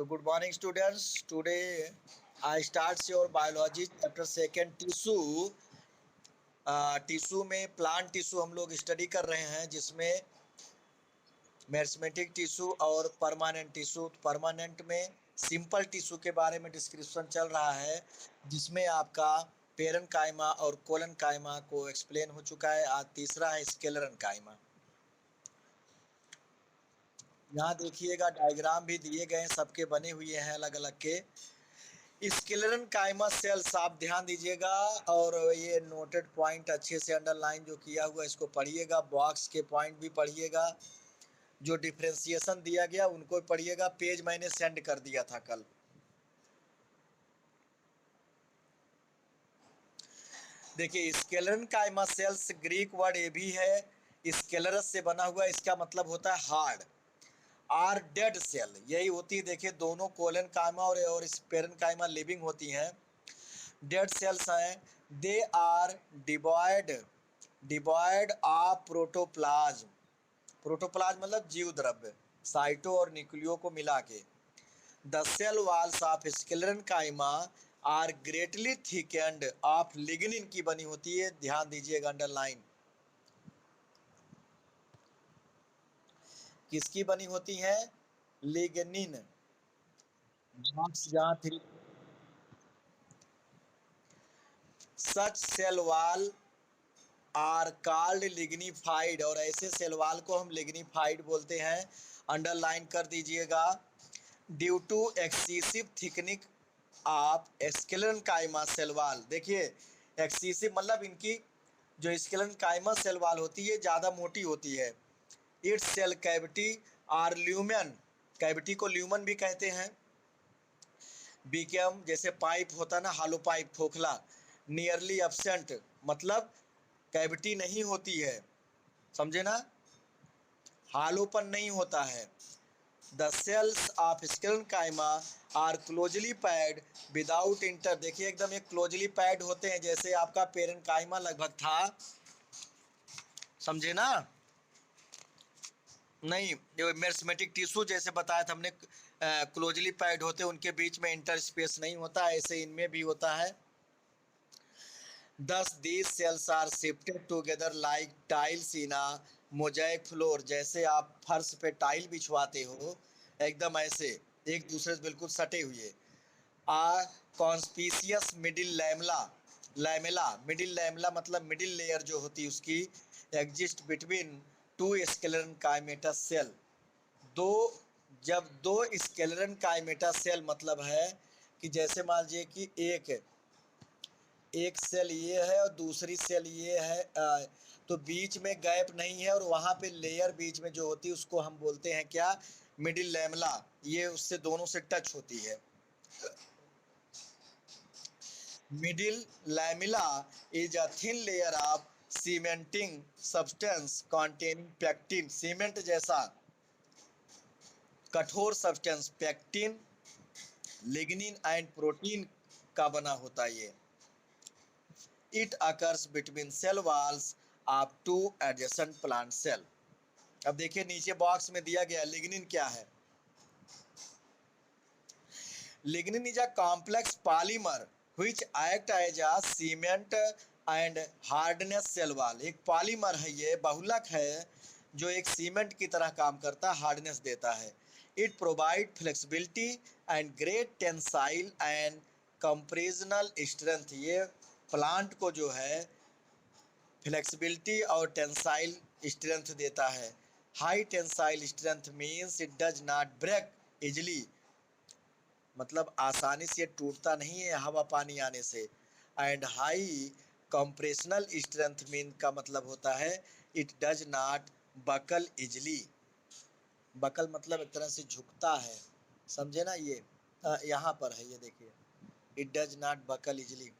So good morning students. Today I start your biology chapter second tissue. Tissue में plant tissue हम लोग study कर रहे हैं, जिसमें मेरिस्टेमेटिक टिश्यू और परमानेंट टिश्यू। परमानेंट में सिंपल टिश्यू के बारे में डिस्क्रिप्शन चल रहा है, जिसमें आपका पेरेन्काइमा और कोलेनकाइमा को एक्सप्लेन हो चुका है। आज तीसरा है स्क्लेरेन्काइमा। यहाँ देखिएगा डायग्राम भी दिए गए हैं, सबके बने हुए हैं अलग अलग के। स्क्लेरेन्काइमा सेल्स आप ध्यान दीजिएगा, और ये नोटेड पॉइंट अच्छे से अंडरलाइन जो किया हुआ इसको पढ़िएगा, बॉक्स के पॉइंट भी पढ़िएगा, जो डिफ्रेंशिएशन दिया गया उनको पढ़िएगा। पेज मैंने सेंड कर दिया था कल। देखिए स्क्लेरेन्काइमा सेल्स ग्रीक वर्ड ये भी है, स्क्लेरस से बना हुआ, इसका मतलब होता है हार्ड। आर डेड सेल यही होती है। देखिए दोनों कोलेनकाइमा और पेरेन्काइमा लिविंग होती हैं, डेड सेल्स हैं। They are devoid of protoplasm. Protoplasm मतलब जीव द्रव्य, साइटो और न्यूक्लियो को मिला के। The cell walls of sclerenchyma are greatly thickened of lignin की बनी होती है। ध्यान दीजिएगा अंडरलाइन, किसकी बनी होती है? लिग्निन। जहां three such cell wall are called lignified, और ऐसे सेल वॉल को हम लिग्निफाइड बोलते हैं। अंडरलाइन कर दीजिएगा। Due to excessive thickening of sclerenchyma cell wall. देखिए एक्सेसिव मतलब इनकी जो स्क्लेरेन्काइमा सेल वॉल होती है ज़्यादा मोटी होती है। Its cell cavity or lumen, cavity को ल्यूमन भी कहते हैं। बीकेम जैसे पाइप होता है ना, हालो पाइप, खोखला। नियरली एब्सेंट मतलब कैविटी नहीं होती है, समझे ना, हालोपन नहीं होता है। The cells of sclerenchyma are closely packed without inter. देखिए एकदम एक क्लोजली पैड होते हैं, जैसे आपका पेरेन्काइमा लगभग था, समझे ना। नहीं, जो मेरिस्टेमेटिक टिश्यू जैसे बताया था हमने, क्लोजली पैड होते हैं, उनके बीच में इंटर स्पेस नहीं होता, ऐसे इनमें भी होता है। Thus these cells are shifted together like tiles in a mosaic floor। जैसे आप फर्श पे टाइल बिछवाते हो, एकदम ऐसे एक दूसरे से बिल्कुल सटे हुए। A conspicuous middle lamella, middle lamella मतलब मिडिल लेयर जो होती है उसकी, exist between two sclerenchymata cell. दो जब दो स्क्लेरेन्काइमेटा सेल मतलब है कि जैसे मान लीजिए कि एक सेल ये है और दूसरी सेल ये है, तो बीच में गैप नहीं है, और वहाँ पे लेयर बीच में जो होती है उसको हम बोलते हैं क्या? Middle lamella. ये उससे दोनों से टच होती है। Middle lamella is a thin layer of cementing substance containing pectin. Cement जैसा कठोर substance pectin, lignin and protein का बना होता है ये। It occurs between cell walls of two adjacent plant cell। अब देखिए नीचे बॉक्स में दिया गया लिग्निन क्या है। Lignin is a complex polymer which act as a cement and hardness cell wall. एक पॉलीमर है, ये बहुलक है जो एक सीमेंट की तरह काम करता है, हार्डनेस देता है। It provide flexibility and great tensile and compressional strength. ये प्लांट को जो है फ्लेक्सिबिलिटी और टेंसाइल स्ट्रेंथ देता है। High tensile strength means it does not break easily, मतलब आसानी से टूटता नहीं है हवा पानी आने से। And high compressional strength mean का मतलब होता है it does not buckle easily. Buckle मतलब एक तरह से झुकता है, समझे ना। ये यहाँ पर है, ये देखिए, it does not buckle easily.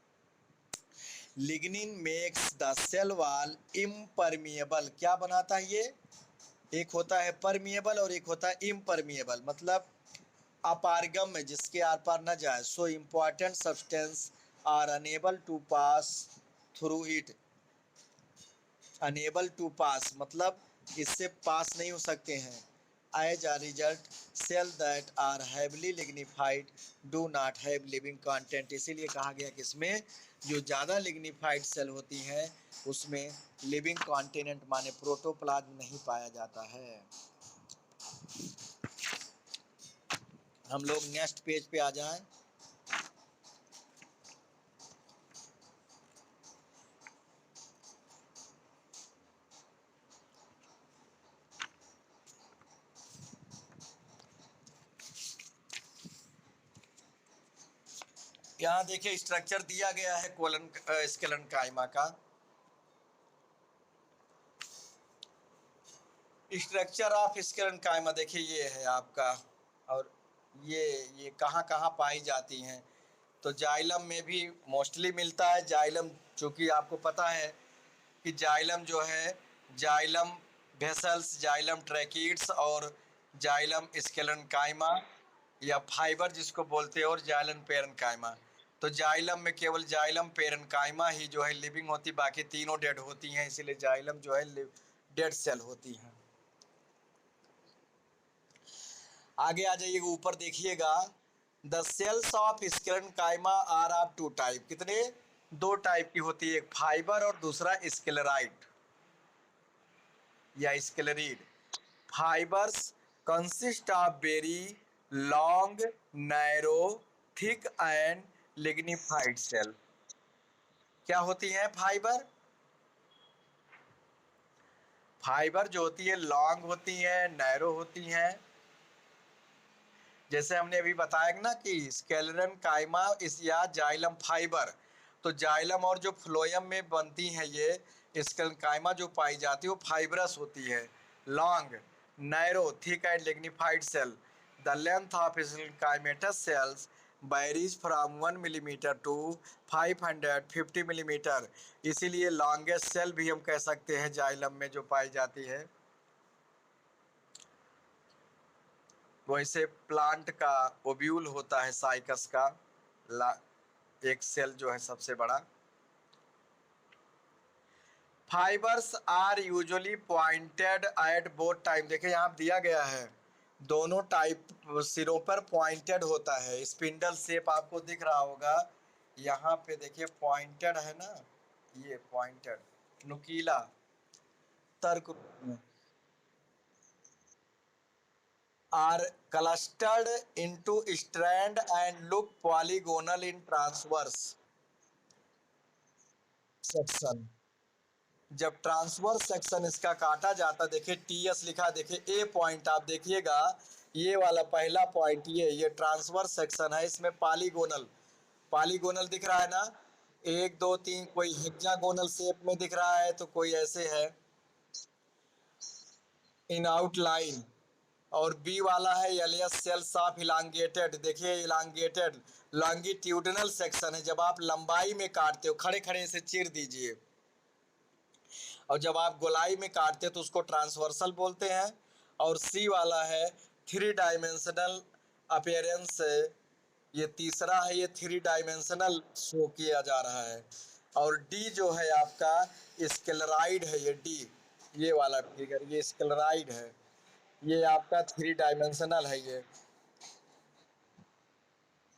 Lignin makes the cell wall impermeable. क्या बनाता है ये? एक होता है परमिएबल और एक होता है इम्परमिएबल, मतलब अपारगम्य, जिसके आर पार न जाए। So important substance are unable to pass through it. Unable to pass मतलब इससे पास नहीं हो सकते हैं। As a result cell that are heavily lignified do not have living content. इसीलिए कहा गया कि इसमें जो ज़्यादा लिग्निफाइड सेल होती हैं उसमें लिविंग कंटेनेंट माने प्रोटोप्लाज्म नहीं पाया जाता है। हम लोग नेक्स्ट पेज पे आ जाएं। यहाँ देखिए स्ट्रक्चर दिया गया है कोलन स्केलन काइमा का। स्ट्रक्चर ऑफ स्केलन काइमा देखिए ये है आपका, और ये कहाँ कहाँ पाई जाती हैं। तो जाइलम में भी मोस्टली मिलता है। जाइलम चूँकि आपको पता है कि जाइलम जो है, जाइलम वेसल्स, जाइलम ट्रैकिड्स और जाइलम स्केलन काइमा या फाइबर जिसको बोलते हैं, और जाइलम पेरेन्काइमा। तो जाइलम में केवल जाइलम पेरेन्काइमा ही जो है लिविंग होती, बाकी तीनों डेड होती हैं। इसीलिए जाइलम जो है डेड सेल होती हैं। आगे आ जाइएगा, ऊपर देखिएगा। The cells of sclerenchyma are of two type. कितने? दो टाइप की होती है, एक फाइबर और दूसरा स्केलेराइड या sclereid. Fibres consist of very long, narrow, thick and lignified cell. क्या होती हैं फाइबर? फाइबर जो होती है लॉन्ग होती हैं, नैरो होती हैं। जैसे हमने अभी बताया ना कि स्केलेरन काइमा इस या जाइलम फाइबर, तो जाइलम और जो फ्लोएम में बनती हैं ये स्केलेरन काइमा जो पाई जाती है वो फाइबरस होती है, long, narrow, thick and lignified cell. The length of sclerenchymatous cells varies from 1 millimetre to 550 millimetre. इसीलिए लॉन्गेस्ट सेल भी हम कह सकते हैं जाइलम में जो पाई जाती है। वैसे प्लांट का ओव्यूल होता है साइकस का एक सेल जो है सबसे बड़ा। Fibres are usually pointed at both time. देखिए यहाँ दिया गया है दोनों टाइप सिरों पर पॉइंटेड होता है। स्पिंडल शेप आपको दिख रहा होगा, यहाँ पे देखिए पॉइंटेड है ना, ये पॉइंटेड नुकीला तर्क are clustered into strand and look polygonal in transverse section। जब ट्रांसवर्स सेक्शन इसका काटा जाता, देखिए टीएस लिखा, देखिए ए पॉइंट आप देखिएगा, ये वाला पहला पॉइंट ये ट्रांसवर्स सेक्शन है। इसमें पॉलीगोनल, पॉलीगोनल दिख रहा है ना, एक दो तीन, कोई हेक्सागोनल शेप में दिख रहा है तो कोई ऐसे है इन आउटलाइन। और बी वाला है एलियस सेल्स ऑफ इलांगेटेड। देखिए इलांगेटेड लॉन्गिट्यूडनल सेक्शन है। जब आप लंबाई में काटते हो, खड़े खड़े से चीर दीजिए, और जब आप गोलाई में काटते हो तो उसको ट्रांसवर्सल बोलते हैं। और सी वाला है थ्री डायमेंशनल अपीयरेंस, ये तीसरा है, ये थ्री डायमेंशनल शो किया जा रहा है। और डी जो है आपका स्केलराइड है, ये डी, ये वाला फिगर ये स्केलराइड है, ये आपका थ्री डायमेंशनल है ये।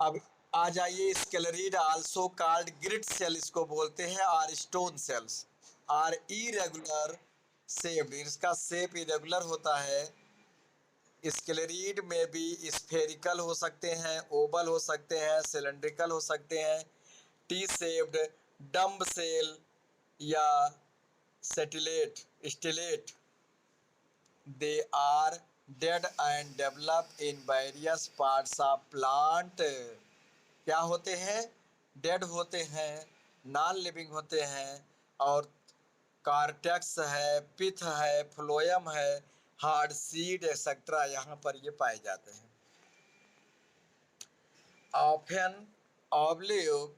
अब आ जाइए sclereid also called grit cell, इसको बोलते हैं, और stone cells are irregular shaped. इसका शेप इरेगुलर होता है। स्केलरीड में भी स्फेरिकल हो सकते हैं, ओवल हो सकते हैं, सिलेंड्रिकल हो सकते हैं, टी शेप्ड, डम्ब सेल या stellate stellate. They are dead and develop in various parts of plant. क्या होते हैं? डेड होते हैं, नॉन लिविंग होते हैं, और कार्टेक्स है, पिथ है, फ्लोएम है, हार्ड सीड एक्सेट्रा यहाँ पर ये पाए जाते हैं। ऑफन ऑब्लिव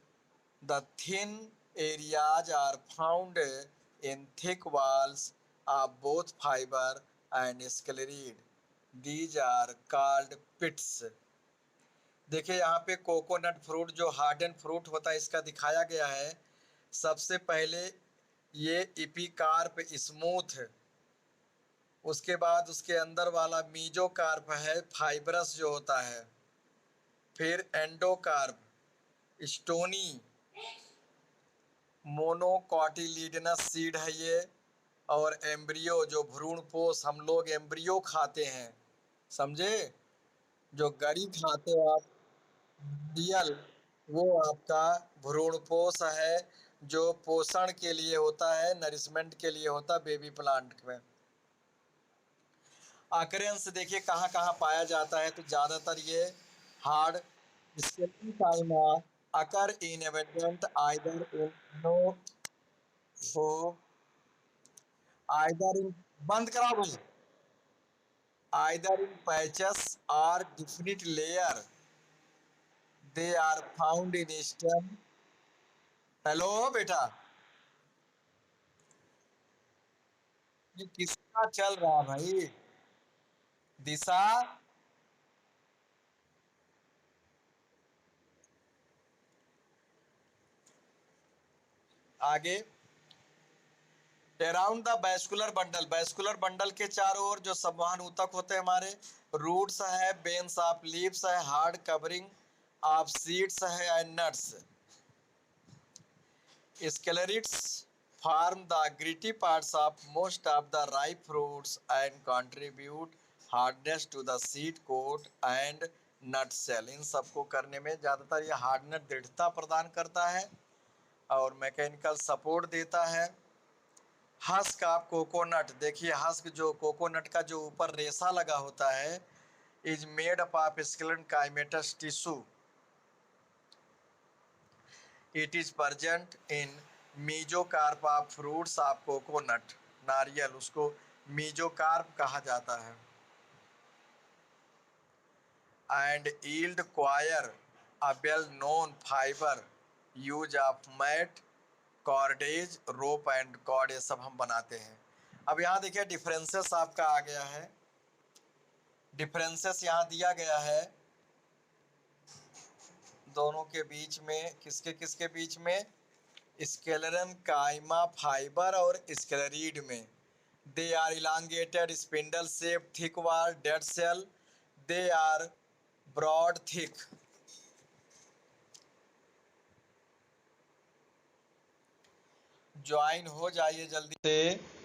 the thin areas are found in thick walls of both fibre and sclereid. These are called pits. देखिए यहाँ पे कोकोनट फ्रूट जो हार्डन फ्रूट होता है इसका दिखाया गया है। सबसे पहले ये इपिकार्प स्मूथ उसके बाद उसके अंदर वाला मीजोकार्प है, फाइब्रस जो होता है। फिर एंडोकार्प, स्टोनी, मोनोकॉटिलिडनस सीड है ये। और एम्ब्रियो जो भ्रूणपोष, हम लोग एम्ब्रियो खाते हैं, समझे, जो गरी खाते हो आप, रियल, वो आपका भ्रूणपोष है, जो पोषण के लिए होता है, नरिशमेंट के लिए होता है बेबी प्लांट में। अकरेंस देखिए कहाँ कहाँ पाया जाता है, तो ज्यादातर ये hard sclerenchyma occur in abundant either in no हो आइदर इन, बंद कराओ भाई, either in patches or definite layer, they are found in eastern. Hello बेटा, ये किसका चल रहा भाई? दिशा, आगे। Around the vascular bundle, vascular bundle के चारों ओर जो संवहन ऊतक होते हैं हमारे, रूट्स है, बेन्स ऑफ लीव्स है, हार्ड कवरिंग ऑफ सीड्स है and nuts, sclereids form the gritty parts of most of the ripe fruits and contribute hardness to the seed coat and nut shell। इन सबको करने में ज़्यादातर ये hardness, दृढ़ता प्रदान करता है और मैकेनिकल सपोर्ट देता है। हस्क ऑफ कोकोनट, देखिए हस्क जो कोकोनट का जो ऊपर रेशा लगा होता है, is made up of sclerenchymatous tissue. It is present in mesocarp of fruits of coconut, नारियल, उसको मीजोकार्प कहा जाता है। And yield coir a well known fibre use of mat, cordage, rope and cord, ये सब हम बनाते हैं। अब यहाँ देखिए डिफरेंसेस आपका आ गया है, डिफरेंसेस यहाँ दिया गया है दोनों के बीच में, किसके किसके बीच में, स्केलेरन काइमा फाइबर और स्केलरीड में। They are elongated spindle shape thick wall dead cell, they are broad thick. Join हो जाइए जल्दी से।